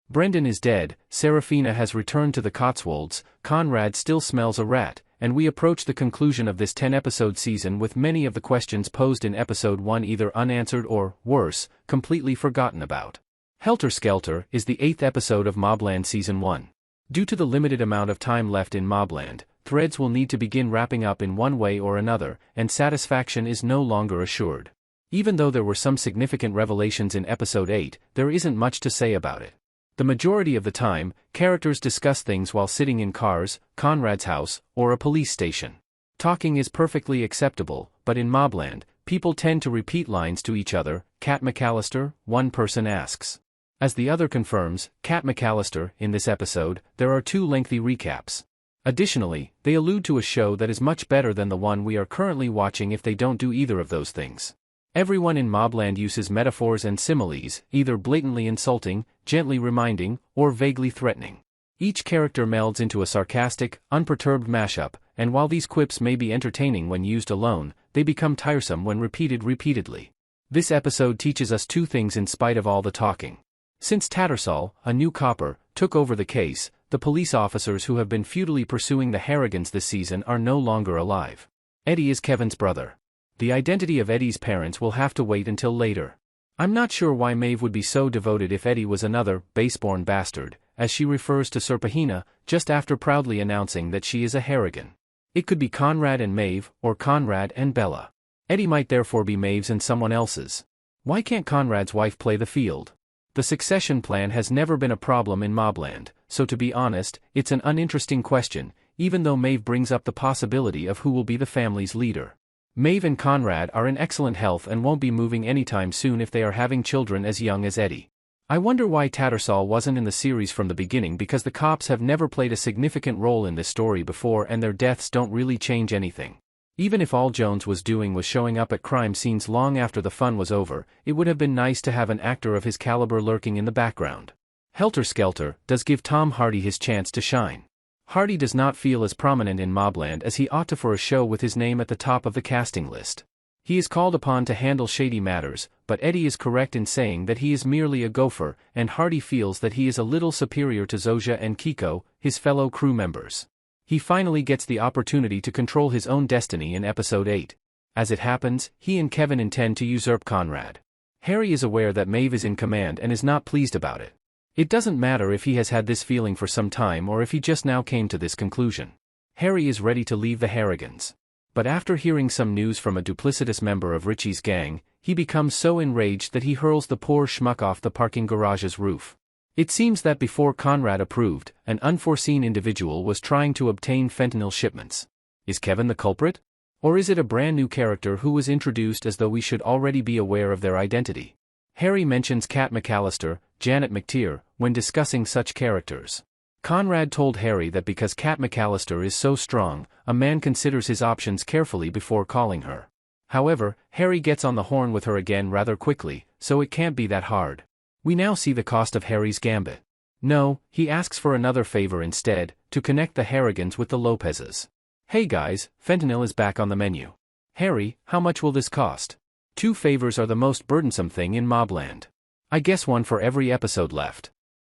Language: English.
Brendan is dead, Serafina has returned to the Cotswolds, Conrad still smells a rat, and we approach the conclusion of this 10-episode season with many of the questions posed in episode 1 either unanswered or, worse, completely forgotten about. Helter Skelter is the 8th episode of MobLand Season 1. Due to the limited amount of time left in MobLand, threads will need to begin wrapping up in one way or another, and satisfaction is no longer assured. Even though there were some significant revelations in episode 8, there isn't much to say about it. The majority of the time, characters discuss things while sitting in cars, Conrad's house, or a police station. Talking is perfectly acceptable, but in MobLand, people tend to repeat lines to each other. Kat McAllister, one person asks. As the other confirms, Kat McAllister, in this episode, there are 2 lengthy recaps. Additionally, they allude to a show that is much better than the one we are currently watching if they don't do either of those things. Everyone in MobLand uses metaphors and similes, either blatantly insulting, gently reminding, or vaguely threatening. Each character melds into a sarcastic, unperturbed mashup, and while these quips may be entertaining when used alone, they become tiresome when repeated repeatedly. This episode teaches us 2 things in spite of all the talking. Since Tattersall, a new copper, took over the case, the police officers who have been futilely pursuing the Harrigans this season are no longer alive. Eddie is Kevin's brother. The identity of Eddie's parents will have to wait until later. I'm not sure why Maeve would be so devoted if Eddie was another baseborn bastard, as she refers to Serpahina, just after proudly announcing that she is a Harrigan. It could be Conrad and Maeve, or Conrad and Bella. Eddie might therefore be Maeve's and someone else's. Why can't Conrad's wife play the field? The succession plan has never been a problem in MobLand, so to be honest, it's an uninteresting question, even though Maeve brings up the possibility of who will be the family's leader. Maeve and Conrad are in excellent health and won't be moving anytime soon if they are having children as young as Eddie. I wonder why Tattersall wasn't in the series from the beginning, because the cops have never played a significant role in this story before and their deaths don't really change anything. Even if all Jones was doing was showing up at crime scenes long after the fun was over, it would have been nice to have an actor of his caliber lurking in the background. Helter Skelter does give Tom Hardy his chance to shine. Hardy does not feel as prominent in MobLand as he ought to for a show with his name at the top of the casting list. He is called upon to handle shady matters, but Eddie is correct in saying that he is merely a gopher, and Hardy feels that he is a little superior to Zosha and Kiko, his fellow crew members. He finally gets the opportunity to control his own destiny in episode 8. As it happens, he and Kevin intend to usurp Conrad. Harry is aware that Maeve is in command and is not pleased about it. It doesn't matter if he has had this feeling for some time or if he just now came to this conclusion. Harry is ready to leave the Harrigans. But after hearing some news from a duplicitous member of Richie's gang, he becomes so enraged that he hurls the poor schmuck off the parking garage's roof. It seems that before Conrad approved, an unforeseen individual was trying to obtain fentanyl shipments. Is Kevin the culprit? Or is it a brand new character who was introduced as though we should already be aware of their identity? Harry mentions Kat McAllister, Janet McTeer, when discussing such characters. Conrad told Harry that because Kat McAllister is so strong, a man considers his options carefully before calling her. However, Harry gets on the horn with her again rather quickly, so it can't be that hard. We now see the cost of Harry's gambit. No, he asks for another favor instead, to connect the Harrigans with the Lopezes. Hey guys, fentanyl is back on the menu. Harry, how much will this cost? 2 favors are the most burdensome thing in MobLand. I guess one for every episode left.